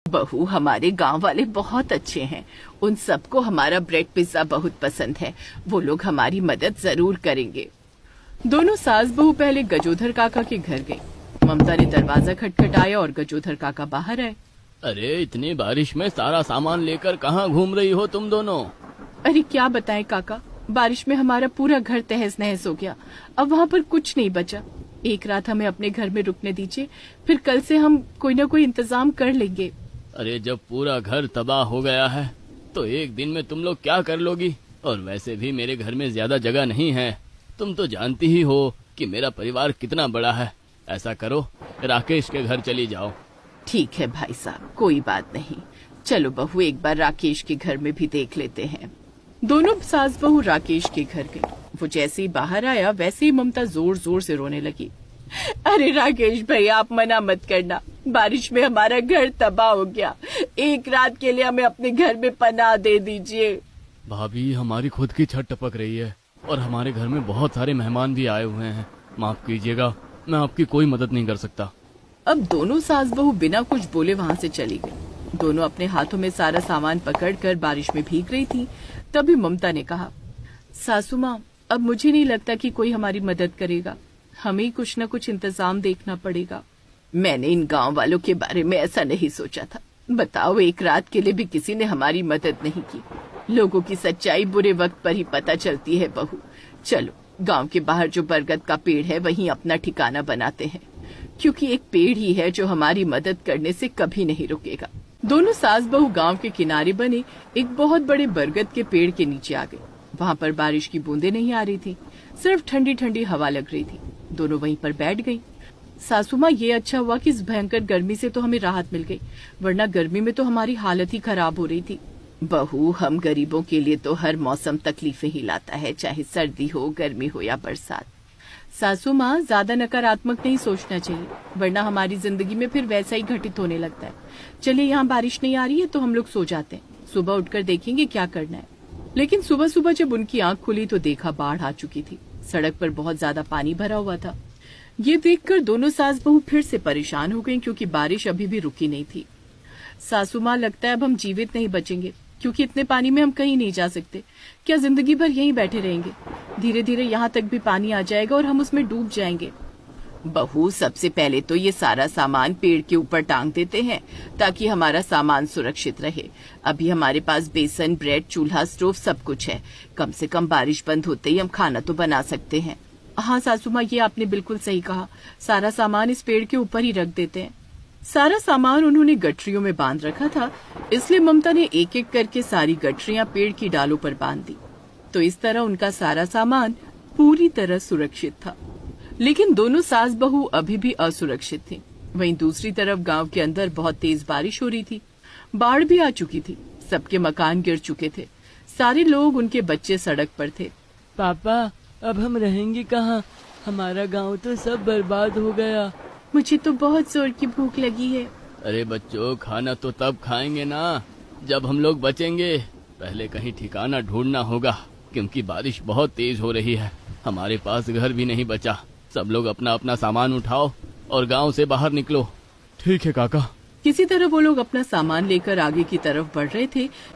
बहू, हमारे गांव वाले बहुत अच्छे हैं। उन सबको हमारा ब्रेड पिज्जा बहुत पसंद है। वो लोग हमारी मदद जरूर करेंगे। दोनों सास बहू पहले गजोधर काका के घर गई। ममता ने दरवाजा खटखटाया और गजोधर काका बाहर आए। अरे इतनी बारिश में सारा सामान लेकर कहाँ घूम रही हो तुम दोनों? अरे क्या बताएं काका, बारिश में हमारा पूरा घर तहस नहस हो गया। अब वहाँ पर कुछ नहीं बचा। एक रात हमें अपने घर में रुकने दीजिए, फिर कल से हम कोई न कोई इंतजाम कर लेंगे। अरे जब पूरा घर तबाह हो गया है तो एक दिन में तुम लोग क्या कर लोगी? और वैसे भी मेरे घर में ज्यादा जगह नहीं है। तुम तो जानती ही हो कि मेरा परिवार कितना बड़ा है। ऐसा करो, राकेश के घर चली जाओ। ठीक है भाई साहब, कोई बात नहीं। चलो बहू, एक बार राकेश के घर में भी देख लेते हैं। दोनों सास बहू राकेश के घर गई। वो जैसे ही बाहर आया वैसे ही ममता जोर जोर से रोने लगी। अरे राकेश भाई, आप मना मत करना। बारिश में हमारा घर तबाह हो गया। एक रात के लिए हमें अपने घर में पनाह दे दीजिए। भाभी, हमारी खुद की छत टपक रही है और हमारे घर में बहुत सारे मेहमान भी आए हुए हैं। माफ कीजिएगा, मैं आपकी कोई मदद नहीं कर सकता। अब दोनों सास बहू बिना कुछ बोले वहाँ से चली गई। दोनों अपने हाथों में सारा सामान पकड़कर बारिश में भीग रही थी। तभी ममता ने कहा, सासू माँ, अब मुझे नहीं लगता कि कोई हमारी मदद करेगा। हमें ही कुछ न कुछ इंतजाम देखना पड़ेगा। मैंने इन गांव वालों के बारे में ऐसा नहीं सोचा था। बताओ, एक रात के लिए भी किसी ने हमारी मदद नहीं की। लोगों की सच्चाई बुरे वक्त पर ही पता चलती है बहू। चलो, गांव के बाहर जो बरगद का पेड़ है वहीं अपना ठिकाना बनाते हैं, क्योंकि एक पेड़ ही है जो हमारी मदद करने से कभी नहीं रुकेगा। दोनों सास बहू गांव के किनारे बने एक बहुत बड़े बरगद के पेड़ के नीचे आ गए। वहाँ पर बारिश की बूंदें नहीं आ रही थी, सिर्फ ठंडी ठंडी हवा लग रही थी। दोनों वहीं पर बैठ गईं। सासू माँ, ये अच्छा हुआ कि इस भयंकर गर्मी से तो हमें राहत मिल गई, वरना गर्मी में तो हमारी हालत ही खराब हो रही थी। बहू, हम गरीबों के लिए तो हर मौसम तकलीफें ही लाता है, चाहे सर्दी हो, गर्मी हो या बरसात। सासू माँ, ज्यादा नकारात्मक नहीं सोचना चाहिए, वरना हमारी जिंदगी में फिर वैसा ही घटित होने लगता है। चलिए, यहाँ बारिश नहीं आ रही है तो हम लोग सो जाते हैं। सुबह उठकर देखेंगे क्या करना है। लेकिन सुबह सुबह जब उनकी आंख खुली तो देखा बाढ़ आ चुकी थी। सड़क पर बहुत ज्यादा पानी भरा हुआ था। ये देखकर दोनों सास बहू फिर से परेशान हो गईं, क्योंकि बारिश अभी भी रुकी नहीं थी। सासू माँ, लगता है अब हम जीवित नहीं बचेंगे, क्योंकि इतने पानी में हम कहीं नहीं जा सकते। क्या जिंदगी भर यहीं बैठे रहेंगे? धीरे धीरे यहाँ तक भी पानी आ जाएगा और हम उसमें डूब जाएंगे। बहू, सबसे पहले तो ये सारा सामान पेड़ के ऊपर टांग देते हैं ताकि हमारा सामान सुरक्षित रहे। अभी हमारे पास बेसन, ब्रेड, चूल्हा, स्टोव सब कुछ है। कम से कम बारिश बंद होते ही हम खाना तो बना सकते हैं। हाँ सासू माँ, ये आपने बिल्कुल सही कहा। सारा सामान इस पेड़ के ऊपर ही रख देते हैं। सारा सामान उन्होंने गठरियों में बांध रखा था, इसलिए ममता ने एक एक करके सारी गठरियां पेड़ की डालों पर बांध दी। तो इस तरह उनका सारा सामान पूरी तरह सुरक्षित था। लेकिन दोनों सास बहू अभी भी असुरक्षित थीं। वहीं दूसरी तरफ गांव के अंदर बहुत तेज बारिश हो रही थी। बाढ़ भी आ चुकी थी। सबके मकान गिर चुके थे। सारे लोग, उनके बच्चे सड़क पर थे। पापा, अब हम रहेंगे कहाँ? हमारा गांव तो सब बर्बाद हो गया। मुझे तो बहुत जोर की भूख लगी है। अरे बच्चों, खाना तो तब खाएंगे ना जब हम लोग बचेंगे। पहले कहीं ठिकाना ढूंढना होगा, क्योंकि बारिश बहुत तेज हो रही है। हमारे पास घर भी नहीं बचा। सब लोग अपना अपना सामान उठाओ और गांव से बाहर निकलो। ठीक है काका। किसी तरह वो लोग अपना सामान लेकर आगे की तरफ बढ़ रहे थे